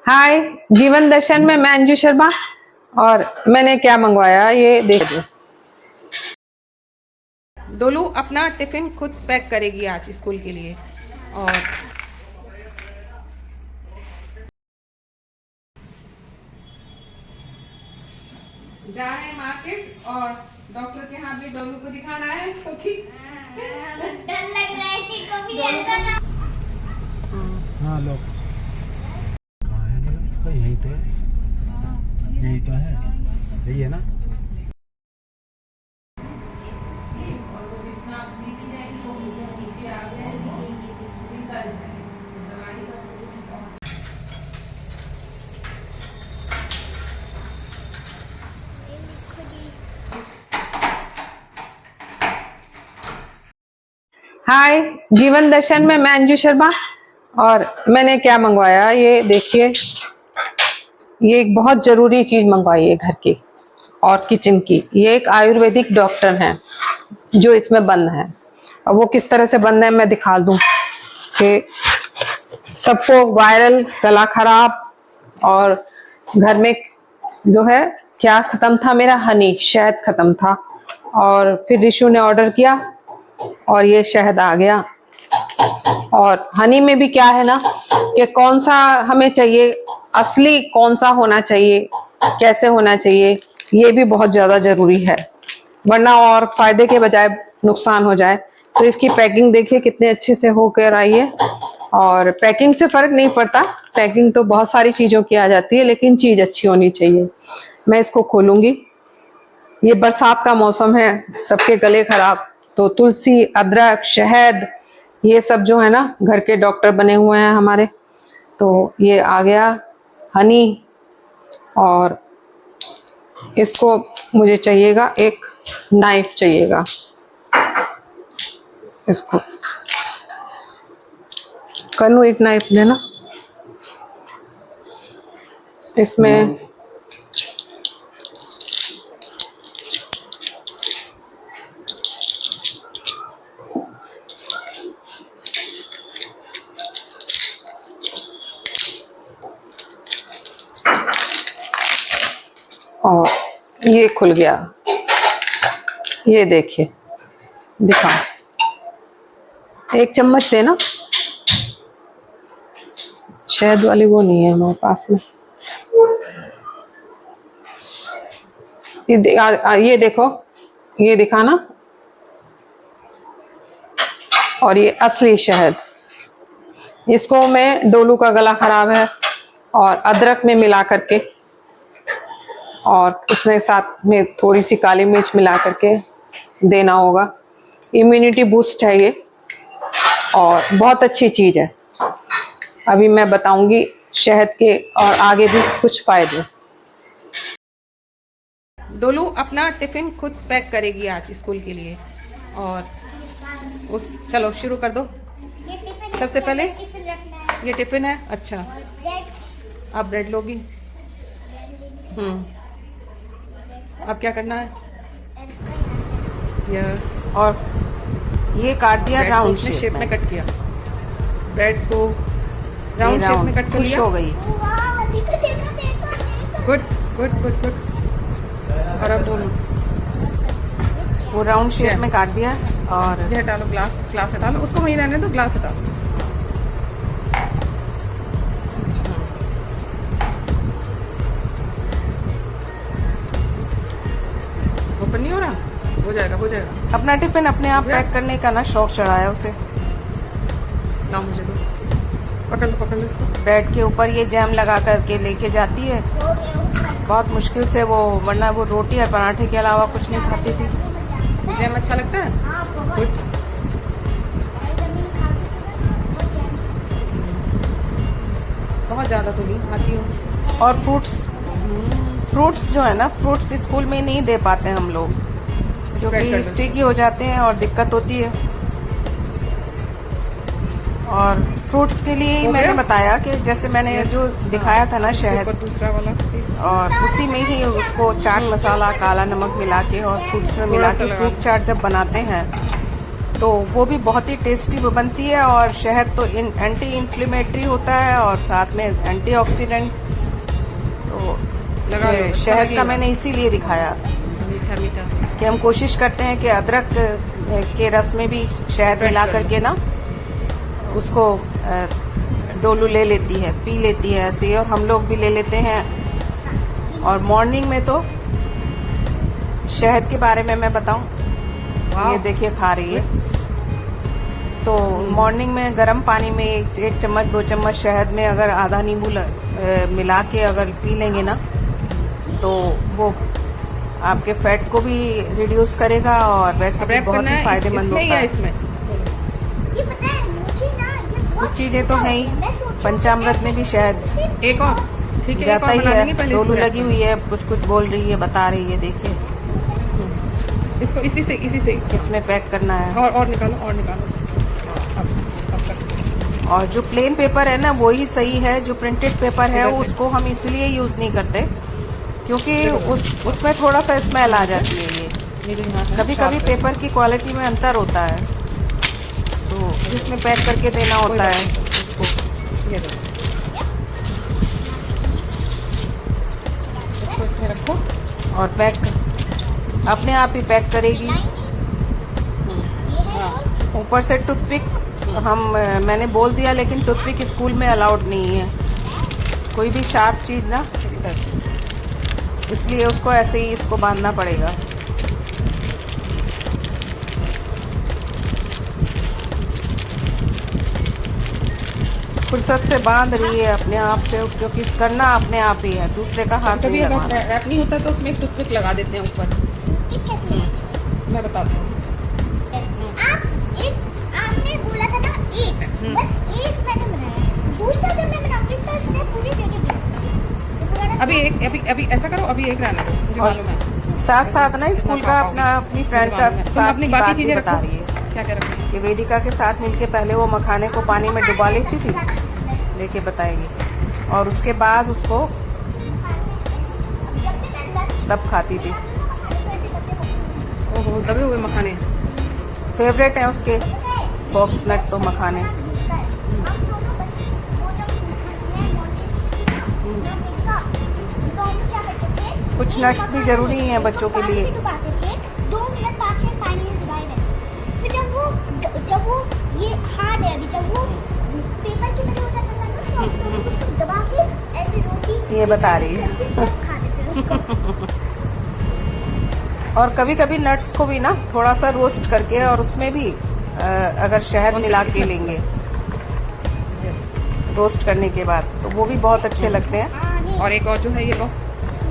हाय, जीवन दर्शन में मैं अंजू शर्मा। और मैंने क्या मंगवाया ये देख लो। डोलू अपना टिफिन खुद पैक करेगी आज स्कूल के लिए। और जा रहे हैं मार्केट और डॉक्टर के यहाँ भी डोलू को दिखाना है क्योंकि डर लग रहा है कि कभी ऐसा ना। हाँ लो, यही तो है, यही तो है, यही है ना। हाय, जीवन दर्शन में मैं अंजू शर्मा। और मैंने क्या मंगवाया ये देखिए। ये एक बहुत जरूरी चीज मंगवाई है घर की और किचन की। ये एक आयुर्वेदिक डॉक्टर हैं जो इसमें बंद है। और वो किस तरह से बंद है मैं दिखा दूं कि सबको वायरल, गला खराब और घर में जो है क्या खत्म था, मेरा हनी शहद खत्म था। और फिर रिशु ने ऑर्डर किया और ये शहद आ गया। और हनी में भी क्या है ना कि कौन सा हमें चाहिए, असली कौन सा होना चाहिए, कैसे होना चाहिए, ये भी बहुत ज्यादा जरूरी है, वरना और फायदे के बजाय नुकसान हो जाए। तो इसकी पैकिंग देखिए कितने अच्छे से होकर आई है। और पैकिंग से फर्क नहीं पड़ता, पैकिंग तो बहुत सारी चीजों की आ जाती है, लेकिन चीज अच्छी होनी चाहिए। मैं इसको खोलूंगी। ये बरसात का मौसम है, सबके गले खराब, तो तुलसी, अदरक, शहद, ये सब जो है ना घर के डॉक्टर बने हुए हैं हमारे। तो ये आ गया हनी। और इसको मुझे चाहिएगा, एक नाइफ चाहिएगा। इसको कन्नू एक नाइफ देना। इसमें और ये खुल गया, ये देखिए, दिखाओ। एक चम्मच देना, शहद वाली वो नहीं है हमारे पास में। ये देखो, ये दिखाना। और ये असली शहद, इसको मैं, डोलू का गला खराब है और अदरक में मिला करके और उसमें साथ में थोड़ी सी काली मिर्च मिला करके देना होगा। इम्यूनिटी बूस्ट है ये और बहुत अच्छी चीज है। अभी मैं बताऊंगी शहद के और आगे भी कुछ फायदे। डोलू अपना टिफिन खुद पैक करेगी आज स्कूल के लिए। और चलो शुरू कर दो। ये टिफिन सबसे पहले टिफिन रखना है ये टिफिन है। अच्छा, और ब्रेड। आप ब्रेड लोगी। अब क्या करना है? यस। और ये काट दिया राउंड शेप में कट किया। ब्रेड को राउंड शेप में कट कर लिया। हो गई। वाह, देखो देखो देखो। Good good good good. और अब दोनों वो राउंड शेप में काट दिया। और ये हटा लो, ग्लास हटा लो, उसको वहीं रहने दो, ग्लास हटा लो। ओपन नहीं हो रहा, हो जाएगा हो जाएगा। अपना टिफिन अपने आप पैक करने का ना शौक चढ़ाया उसे। ना मुझे दो, पकड़ लो इसको। ब्रेड के ऊपर ये जैम लगा करके लेके जाती है, हो गया। बहुत मुश्किल से वो, वरना वो रोटी और पराठे के अलावा कुछ नहीं खाती थी। जैम अच्छा लगता है। हाँ, बहुत। गुड। बहुत ज्यादा तो नहीं खाती हूँ। और फ्रूट्स जो है ना, फ्रूट्स स्कूल में नहीं दे पाते हम लोग, क्योंकि स्टिकी हो जाते हैं और दिक्कत होती है। और फ्रूट्स के लिए ही मैंने बताया कि जैसे मैंने जो दिखाया था ना शहद, दूसरा वाला और उसी में ही उसको चाट मसाला, काला नमक मिला के और फ्रूट्स में मिला के फ्रूट चाट जब बनाते हैं तो वो भी बहुत ही टेस्टी बनती है। और शहद तो एंटी इन्फ्लेमेटरी होता है और साथ में एंटीऑक्सीडेंट। तो लगा लो, शहद का मैंने इसीलिए दिखाया मीठा मीठा। कि हम कोशिश करते हैं कि अदरक के रस में भी शहद मिला करके ना उसको डोलू ले लेती है, पी लेती है ऐसे, और हम लोग भी ले लेते हैं। और मॉर्निंग में तो शहद के बारे में मैं बताऊं, ये देखिए खा रही है। तो मॉर्निंग में गर्म पानी में एक चम्मच 2 चम्मच शहद में अगर आधा नींबू मिला के अगर पी लेंगे ना, तो वो आपके फैट को भी रिड्यूस करेगा और वैसे भी बहुत ही फायदेमंद होता है। इसमें ये पता है मुझे ना, ये बहुत कुछ चीजें तो हैं ही, पंचामृत में भी शहद एक और ठीक है, एक जाता और ही बना देंगे है। पहले। डोलू इसको लगी हुई है, कुछ कुछ बोल रही है, बता रही है, देखिए इसको इसी से इसमें पैक करना है। और निकालो और निकालो। अब कर सकते हैं। और जो प्लेन पेपर है ना वो ही सही है, जो प्रिंटेड पेपर है इधर से। उसको हम इसलिए यूज नहीं करते क्योंकि उसमें थोड़ा सा स्मेल आ जाती है। ये जो यहाँ है, कभी शार्प कभी है। पेपर की क्वालिटी में अंतर होता है, तो जिसमें पैक करके देना कोई होता बात है नहीं। उसको। ये दो, इसको इसमें रखो। और पैक अपने आप ही पैक करेगी। हाँ, ऊपर से टूथपिक मैंने बोल दिया, लेकिन टूथपिक स्कूल में अलाउड नहीं है, कोई भी शार्प चीज ना, इधर से। इसलिए उसको ऐसे ही इसको बांधना पड़ेगा। फुर्सत से बांध रही है अपने आप से, क्योंकि करना अपने आप ही है, दूसरे का हाथ कभी नहीं अगर लगाना। रैप नहीं होता तो उसमें एक टूथपिक लगा देते हैं ऊपर। ये कैसे है? मैं बताती हूँ। आपने बोला था ना एक, बस एक मैंने बनाया, दूसरा जब मैं बनाऊंगी तो इससे पूरी जगह बनाऊंगी। अभी ऐसा करो, अभी एक रहने दो, मुझे और मालूम है। साथ साथ ना स्कूल का अपनी फ्रेंड का तुम साथ अपनी की बाकी बात भी चीजें बता रखो। रही है क्या क्या रखो? कि वेदिका के साथ मिलके पहले वो मखाने को पानी में डुबा लेती थी, लेके बताएगी, और उसके बाद उसको तब खाती थी। ओहो, दबे हुए मखाने। फेवरेट है उसके बॉक्स नट तो मखाने। कुछ नट्स भी जरूरी हैं बच्चों के लिए। 2 मिनट 5 मिनट पानी में डुबाए रहे, फिर जब वो ये हार्ड है अभी, जब वो पेपर की तरह हो जाता है ना सॉफ्ट, तो उसको दबा के ऐसे रोटी ये बता रही है। करके तब खा देते हैं उसको। और कभी कभी नट्स को भी ना थोड़ा सा रोस्ट करके और उसमें भी अगर शहद मिला के लेंगे रोस्ट करने के बाद, तो वो भी बहुत अच्छे लगते हैं। हाँ, नहीं, और एक और जो है ये बॉक्स,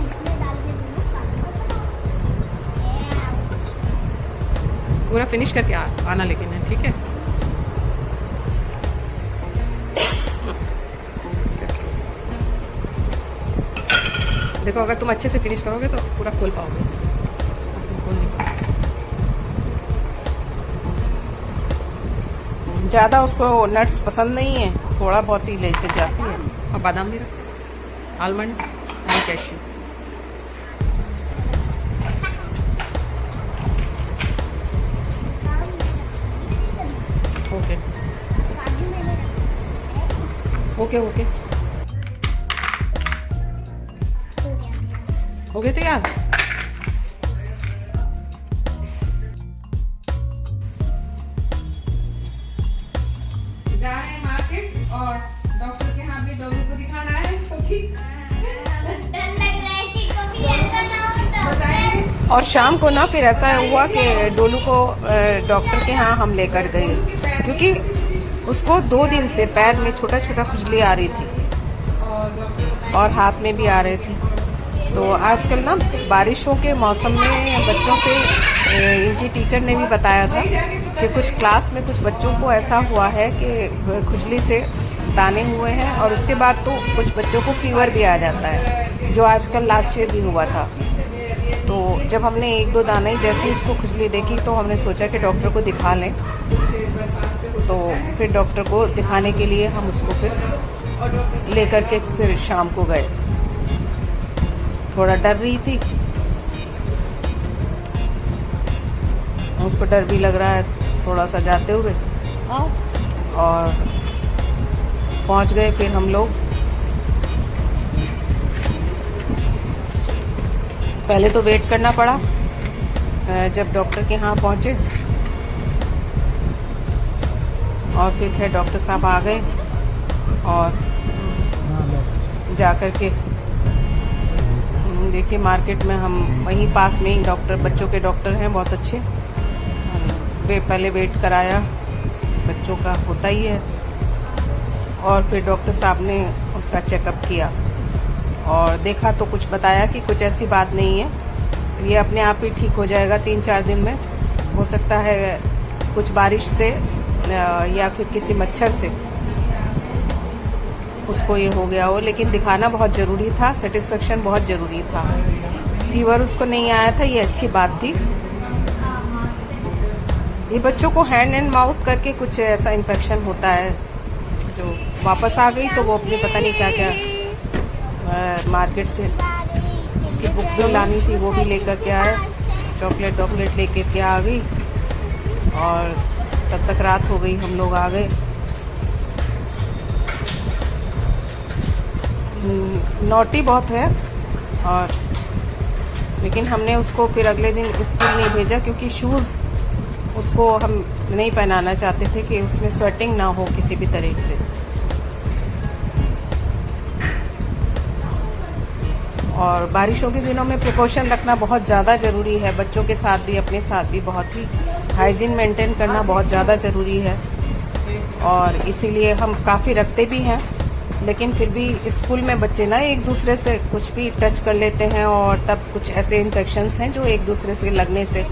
इसमें डाल के पूरा फिनिश करके आना लेकिन है, ठीक है। देखो अगर तुम अच्छे से फिनिश करोगे तो पूरा खोल पाओगे। तुम खोल नहीं पाओगे। ज्यादा उसको नट्स पसंद नहीं है, थोड़ा बहुत ही लेके जाती है। और बादाम भी रखो, आलमंड एंड कैश्यू। ओके काजू मैंने ओके ओके, हो गया। हो गए तैयार। जा रहे हैं मार्केट और डॉक्टर के यहाँ भी डॉक्टर को दिखाना है, क्योंकि डर लग रहा है कि कभी ऐसा ना हो तो। और शाम को ना फिर ऐसा हुआ कि डोलू को डॉक्टर के यहाँ हम लेकर गए, क्योंकि उसको 2 दिन से पैर में छोटा छोटा खुजली आ रही थी और हाथ में भी आ रहे थे। तो आजकल ना बारिशों के मौसम में बच्चों से इनकी टीचर ने भी बताया था कि कुछ क्लास में कुछ बच्चों को ऐसा हुआ है कि खुजली से दाने हुए हैं, और उसके बाद तो कुछ बच्चों को फीवर भी आ जाता है, जो आजकल लास्ट ईयर भी हुआ था। तो जब हमने 1-2 दाने जैसे उसको खुजली देखी तो हमने सोचा कि डॉक्टर को दिखा लें। तो फिर डॉक्टर को दिखाने के लिए हम उसको फिर लेकर के फिर शाम को गए। थोड़ा डर रही थी, उसको डर भी लग रहा है थोड़ा सा जाते हुए और पहुंच गए फिर हम लोग। पहले तो वेट करना पड़ा जब डॉक्टर के यहाँ पहुंचे, और फिर खैर डॉक्टर साहब आ गए और जाकर के देखिए मार्केट में हम वहीं पास में ही डॉक्टर, बच्चों के डॉक्टर हैं बहुत अच्छे, पहले वेट कराया, बच्चों का होता ही है, और फिर डॉक्टर साहब ने उसका चेकअप किया और देखा तो कुछ बताया कि कुछ ऐसी बात नहीं है, ये अपने आप ही ठीक हो जाएगा 3-4 दिन में। हो सकता है कुछ बारिश से या फिर किसी मच्छर से उसको ये हो गया हो, लेकिन दिखाना बहुत ज़रूरी था, सेटिस्फेक्शन बहुत ज़रूरी था। फीवर उसको नहीं आया था, ये अच्छी बात थी। ये बच्चों को हैंड एंड माउथ करके कुछ ऐसा इन्फेक्शन होता है, जो वापस आ गई तो वो अपनी पता नहीं क्या क्या मार्केट से उसकी बुक भी लानी थी, वो भी लेकर के आए, चॉकलेट लेके के आ गई, और तब तक रात हो गई, हम लोग आ गए। नोटी बहुत है, और लेकिन हमने उसको फिर अगले दिन स्कूल नहीं भेजा, क्योंकि शूज़ उसको हम नहीं पहनाना चाहते थे कि उसमें स्वेटिंग ना हो किसी भी तरह से। और बारिशों के दिनों में प्रिकॉशन रखना बहुत ज़्यादा ज़रूरी है, बच्चों के साथ भी अपने साथ भी बहुत ही हाइजीन मेंटेन करना बहुत ज़्यादा ज़रूरी है, और इसीलिए हम काफ़ी रखते भी हैं। लेकिन फिर भी स्कूल में बच्चे ना एक दूसरे से कुछ भी टच कर लेते हैं, और तब कुछ ऐसे इन्फेक्शंस हैं जो एक दूसरे से लगने से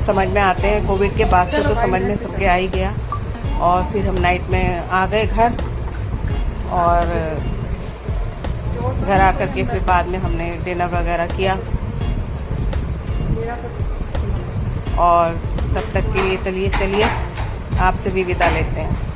समझ में आते हैं। कोविड के बाद से तो समझ में सबके आ ही गया। और फिर हम नाइट में आ गए घर, और घर आकर के फिर बाद में हमने डिनर वगैरह किया, और तब तक के लिए चलिए आपसे भी विदा लेते हैं।